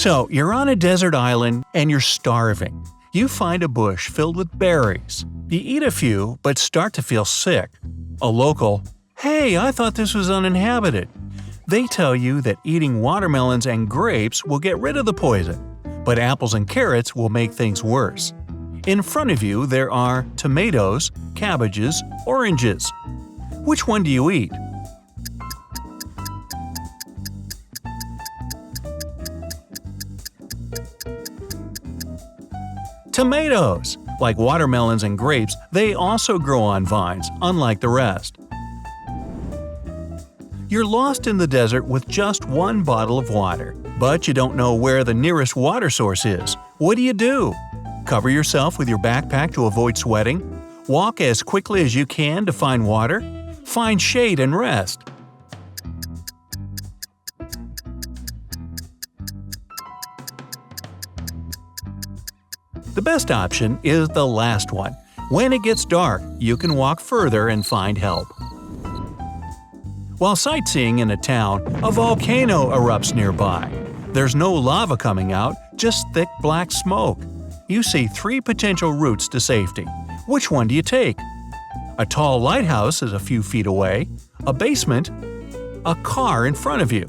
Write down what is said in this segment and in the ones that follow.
So, you're on a desert island and you're starving. You find a bush filled with berries. You eat a few, but start to feel sick. A local, "Hey, I thought this was uninhabited." They tell you that eating watermelons and grapes will get rid of the poison, but apples and carrots will make things worse. In front of you there are tomatoes, cabbages, oranges. Which one do you eat? Tomatoes! Like watermelons and grapes, they also grow on vines, unlike the rest. You're lost in the desert with just one bottle of water, but you don't know where the nearest water source is. What do? Cover yourself with your backpack to avoid sweating? Walk as quickly as you can to find water? Find shade and rest. The best option is the last one. When it gets dark, you can walk further and find help. While sightseeing in a town, a volcano erupts nearby. There's no lava coming out, just thick black smoke. You see 3 potential routes to safety. Which one do you take? A tall lighthouse is a few feet away, a basement, a car in front of you.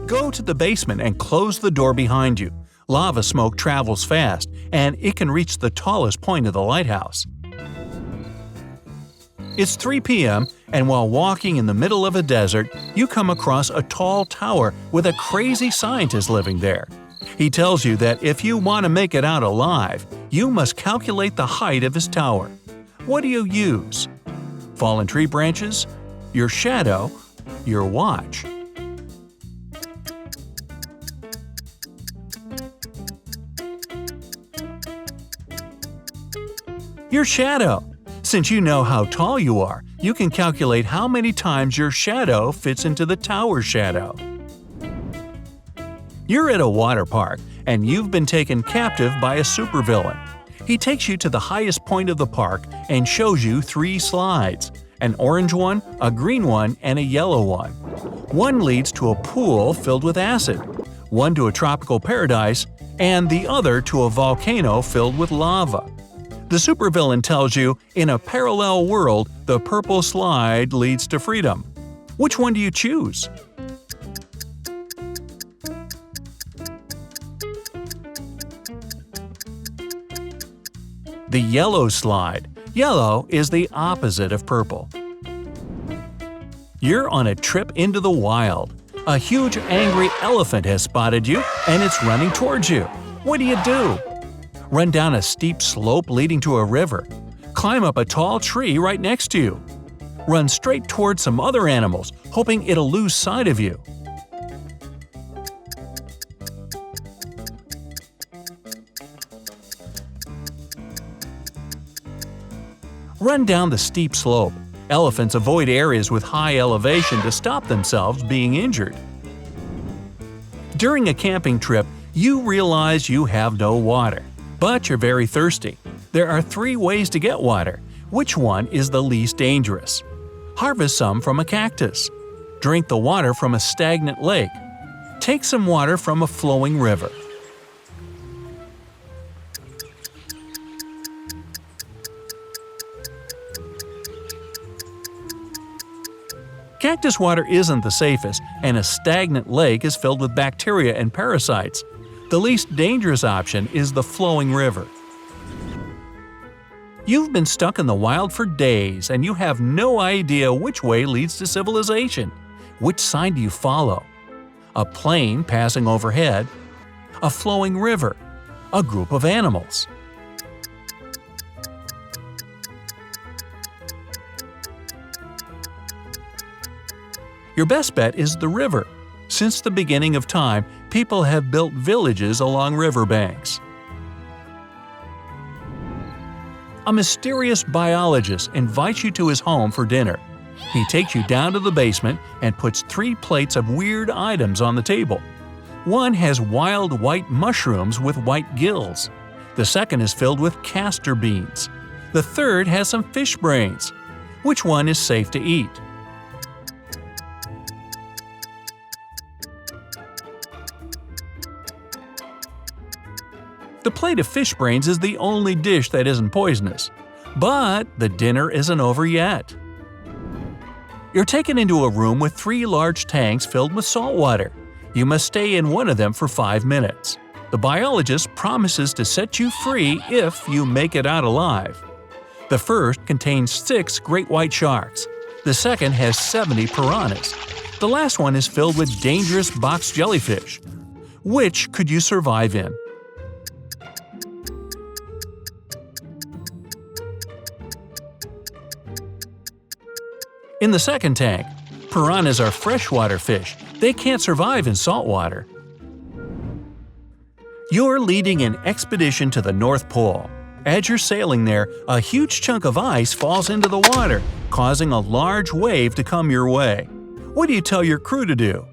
Go to the basement and close the door behind you. Lava smoke travels fast, and it can reach the tallest point of the lighthouse. It's 3 p.m., and while walking in the middle of a desert, you come across a tall tower with a crazy scientist living there. He tells you that if you want to make it out alive, you must calculate the height of his tower. What do you use? Fallen tree branches? Your shadow? Your watch? Your shadow. Since you know how tall you are, you can calculate how many times your shadow fits into the tower's shadow. You're at a water park, and you've been taken captive by a supervillain. He takes you to the highest point of the park and shows you 3 slides: an orange one, a green one, and a yellow one. One leads to a pool filled with acid, one to a tropical paradise, and the other to a volcano filled with lava. The supervillain tells you, in a parallel world, the purple slide leads to freedom. Which one do you choose? The yellow slide. Yellow is the opposite of purple. You're on a trip into the wild. A huge angry elephant has spotted you, and it's running towards you. What do? Run down a steep slope leading to a river. Climb up a tall tree right next to you. Run straight towards some other animals, hoping it'll lose sight of you. Run down the steep slope. Elephants avoid areas with high elevation to stop themselves being injured. During a camping trip, you realize you have no water. But you're very thirsty. There are 3 ways to get water. Which one is the least dangerous? Harvest some from a cactus. Drink the water from a stagnant lake. Take some water from a flowing river. Cactus water isn't the safest, and a stagnant lake is filled with bacteria and parasites. The least dangerous option is the flowing river. You've been stuck in the wild for days, and you have no idea which way leads to civilization. Which side do you follow? A plane passing overhead? A flowing river? A group of animals? Your best bet is the river. Since the beginning of time, people have built villages along riverbanks. A mysterious biologist invites you to his home for dinner. He takes you down to the basement and puts 3 plates of weird items on the table. One has wild white mushrooms with white gills. The second is filled with castor beans. The third has some fish brains. Which one is safe to eat? The plate of fish brains is the only dish that isn't poisonous. But the dinner isn't over yet. You're taken into a room with 3 large tanks filled with salt water. You must stay in one of them for 5 minutes. The biologist promises to set you free if you make it out alive. The first contains 6 great white sharks. The second has 70 piranhas. The last one is filled with dangerous box jellyfish. Which could you survive in? In the second tank, piranhas are freshwater fish. They can't survive in salt water. You're leading an expedition to the North Pole. As you're sailing there, a huge chunk of ice falls into the water, causing a large wave to come your way. What do you tell your crew to do?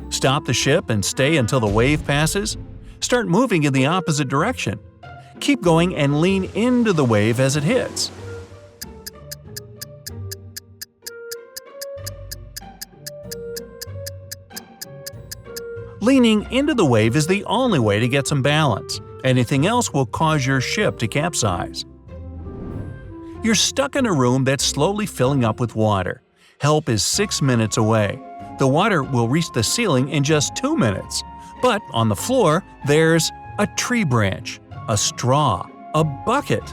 Stop the ship and stay until the wave passes? Start moving in the opposite direction. Keep going and lean into the wave as it hits. Leaning into the wave is the only way to get some balance. Anything else will cause your ship to capsize. You're stuck in a room that's slowly filling up with water. Help is 6 minutes away. The water will reach the ceiling in just 2 minutes. But on the floor, there's a tree branch, a straw, a bucket.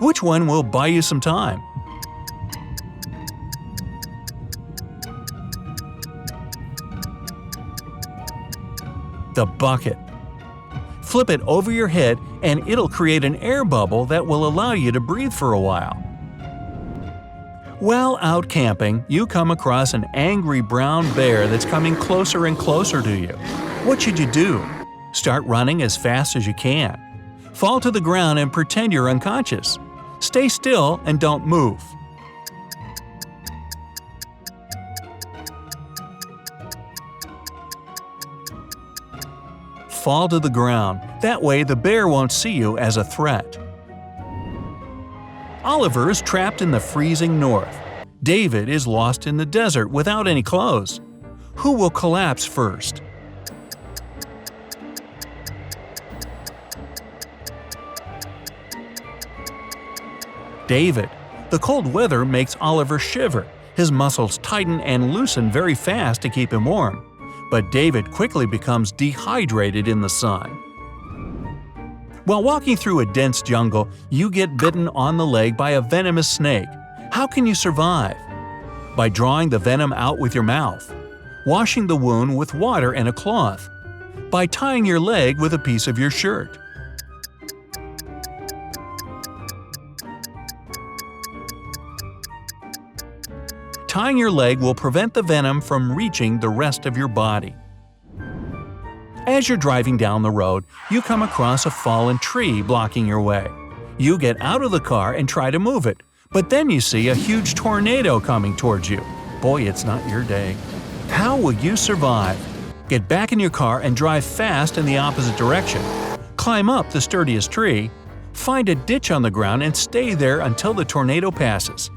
Which one will buy you some time? The bucket. Flip it over your head and it'll create an air bubble that will allow you to breathe for a while. While out camping, you come across an angry brown bear that's coming closer and closer to you. What should you do? Start running as fast as you can. Fall to the ground and pretend you're unconscious. Stay still and don't move. Fall to the ground. That way the bear won't see you as a threat. Oliver is trapped in the freezing north. David is lost in the desert without any clothes. Who will collapse first? David. The cold weather makes Oliver shiver. His muscles tighten and loosen very fast to keep him warm. But David quickly becomes dehydrated in the sun. While walking through a dense jungle, you get bitten on the leg by a venomous snake. How can you survive? By drawing the venom out with your mouth. Washing the wound with water and a cloth. By tying your leg with a piece of your shirt. Tying your leg will prevent the venom from reaching the rest of your body. As you're driving down the road, you come across a fallen tree blocking your way. You get out of the car and try to move it, but then you see a huge tornado coming towards you. Boy, it's not your day. How will you survive? Get back in your car and drive fast in the opposite direction. Climb up the sturdiest tree. Find a ditch on the ground and stay there until the tornado passes.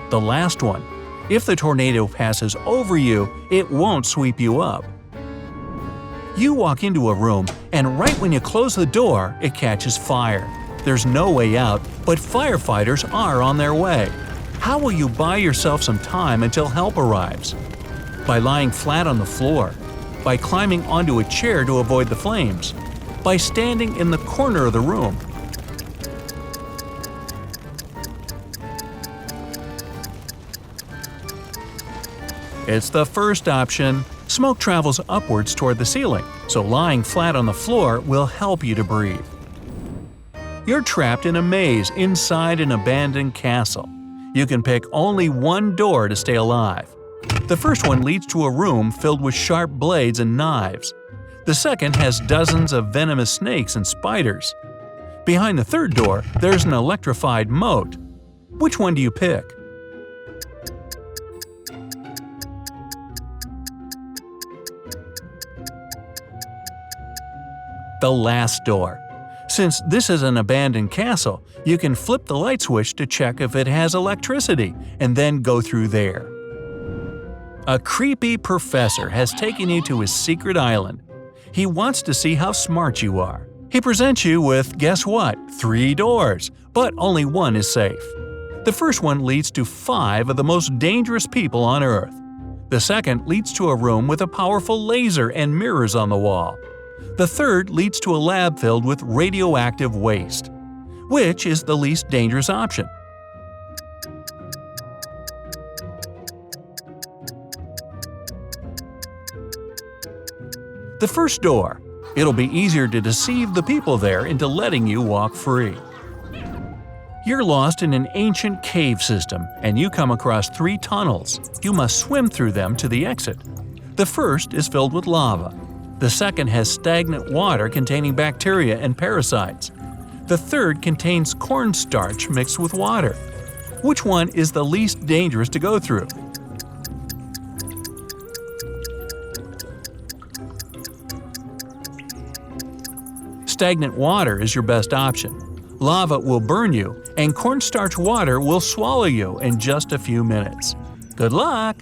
The last one. If the tornado passes over you, it won't sweep you up. You walk into a room, and right when you close the door, it catches fire. There's no way out, but firefighters are on their way. How will you buy yourself some time until help arrives? By lying flat on the floor. By climbing onto a chair to avoid the flames. By standing in the corner of the room. It's the first option. Smoke travels upwards toward the ceiling, so lying flat on the floor will help you to breathe. You're trapped in a maze inside an abandoned castle. You can pick only one door to stay alive. The first one leads to a room filled with sharp blades and knives. The second has dozens of venomous snakes and spiders. Behind the third door, there's an electrified moat. Which one do you pick? The last door. Since this is an abandoned castle, you can flip the light switch to check if it has electricity, and then go through there. A creepy professor has taken you to his secret island. He wants to see how smart you are. He presents you with, guess what, 3 doors, but only one is safe. The first one leads to 5 of the most dangerous people on Earth. The second leads to a room with a powerful laser and mirrors on the wall. The third leads to a lab filled with radioactive waste. Which is the least dangerous option? The first door. It'll be easier to deceive the people there into letting you walk free. You're lost in an ancient cave system, and you come across 3 tunnels. You must swim through them to the exit. The first is filled with lava. The second has stagnant water containing bacteria and parasites. The third contains cornstarch mixed with water. Which one is the least dangerous to go through? Stagnant water is your best option. Lava will burn you, and cornstarch water will swallow you in just a few minutes. Good luck!